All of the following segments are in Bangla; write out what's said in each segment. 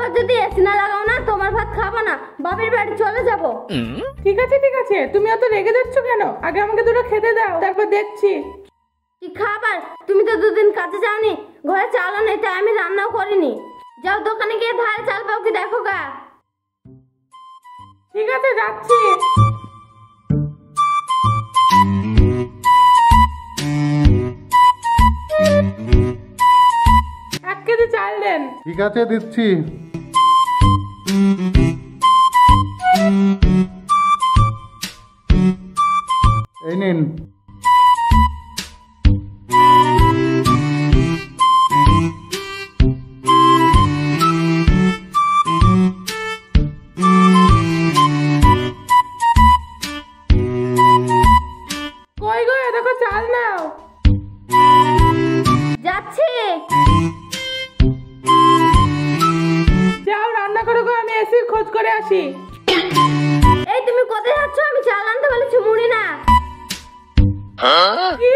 এবার যদি এসি না লাগাও না তোমার ভাত খাবো না, বাপের বাড়ি চলে যাব। ঠিক আছে, তুমি অত রেগে যাচ্ছ কেন? আগে আমাকে দুটো খেতে দাও, তারপর দেখছি। কি খাবার? তুমি তো দুদিন কাজে যাওনি, ঘরে চালও নেই, তাই আমি রান্নাও করিনি। যাও দোকানে গিয়ে ধারে চাল পাও কি দেখো গা। ঠিক আছে, যাচ্ছি। 1 কেজি চাল দেন। ঠিক আছে, দিচ্ছি। এই নিন। কই গো, দেখো চাল নাও। যাচ্ছি। যাও রান্না করো গো, আমি এসির খোঁজ করে আসি। এই তুমি কোথায় যাচ্ছ? আমি চাল আনতে বলেছি, মুড়ি না। কি?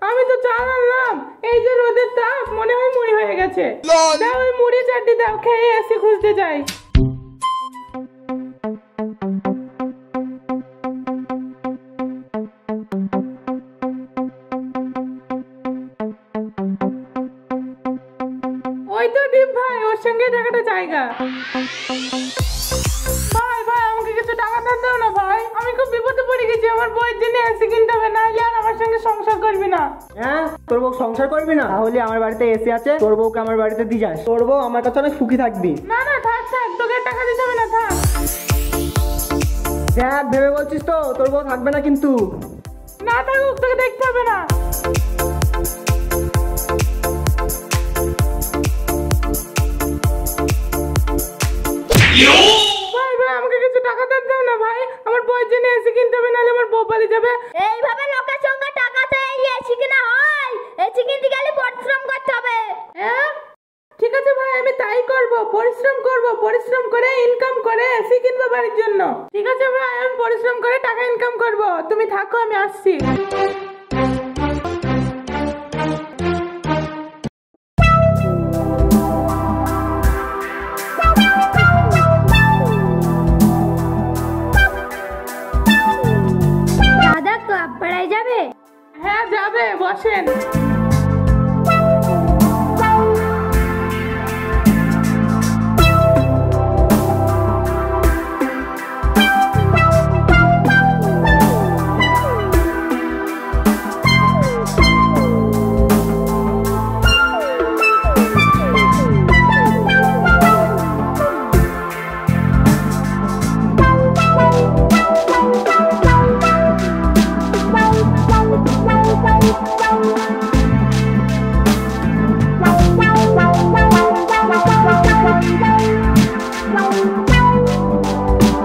আমি তো চাল আনলাম, এই যে রোদের তাপ, মনে হয় মুড়ি হয়ে গেছে। দাও ওই মুড়ি চারটি দাও, খেয়ে এসি খুঁজতে যাই। ওই তো দীপ ভাই, ওর সঙ্গে টাকাটা জায়গা। ভাই ভাই, আমাকে কিছু টাকা দাও না ভাই, আমি খুব বিপদে পড়ে গেছি। আমার বউয়ের জন্য এসি কিনতে হবে, না হলে আর আমার সঙ্গে সংসার করবি না। হ্যাঁ, তোর বউ সংসার করবি না? তাহলে আমার বাড়িতে এসি আছে, তোর বউকে আমার বাড়িতে দিয়ে যাস। তোর বউ আমার কাছে অনেক সুখী থাকবি। না না, থাক, তোকে টাকা দিতে হবে না, থাক। দেখ, ভেবে বলছিস তো? তোর বউ থাকবে না কিন্তু। না থাকুক, তোকে দেখতে হবে না। ভাই ভাই, আমাকে কিছু টাকা দাও না ভাই, আমার বউয়ের জন্য এসি কিনতে হবে, নাহলে আমার বউ পালিয়ে যাবে। এইভাবে লোকের সঙ্গে টাকাতে এসি কিনা হয়? এসি কিনতে গেলে পরিশ্রম করতে হবে। হ্যাঁ ঠিক আছে ভাই, আমি তাই করব, পরিশ্রম করে ইনকাম করে এসি কিনবো বাড়ির জন্য। ঠিক আছে ভাই, আমি পরিশ্রম করে টাকা ইনকাম করব, তুমি থাকো, আমি আসছি। দাদা ক্লাব পাড়ায় যাবে? হ্যাঁ যাবে, বসেন।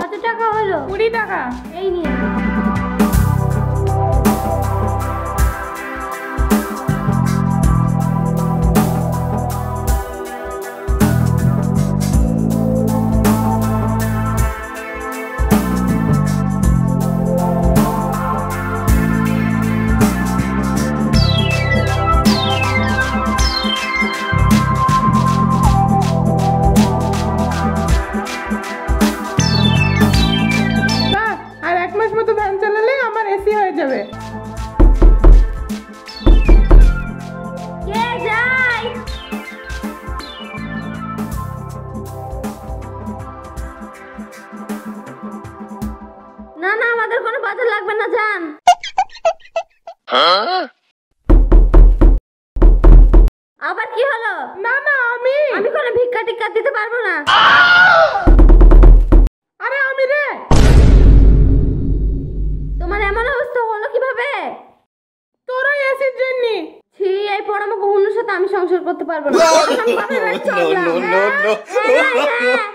কত টাকা হলো? 20 টাকা। এই নিয়ে। বাহ, আর 1 মাস মতো ভ্যান চালালে আমার এসি হয়ে যাবে। কে যায়? না না, আমাদের কোনো বাজার লাগবে না, যান। আবার কি হলো? না না, আমি কোনো ভিক্ষা টিক্ষা দিতে পারবো না। আরে আমি রে। তোমার এমন অবস্থা হলো কিভাবে? তোরা এসির জন্য। ছি, এই পড়ামো কখনোর সাথে আমি সংসার করতে পারবো না। আমি বাপের বাড়ি চললাম। হ্যাঁ, হ্যাঁ, হ্যাঁ।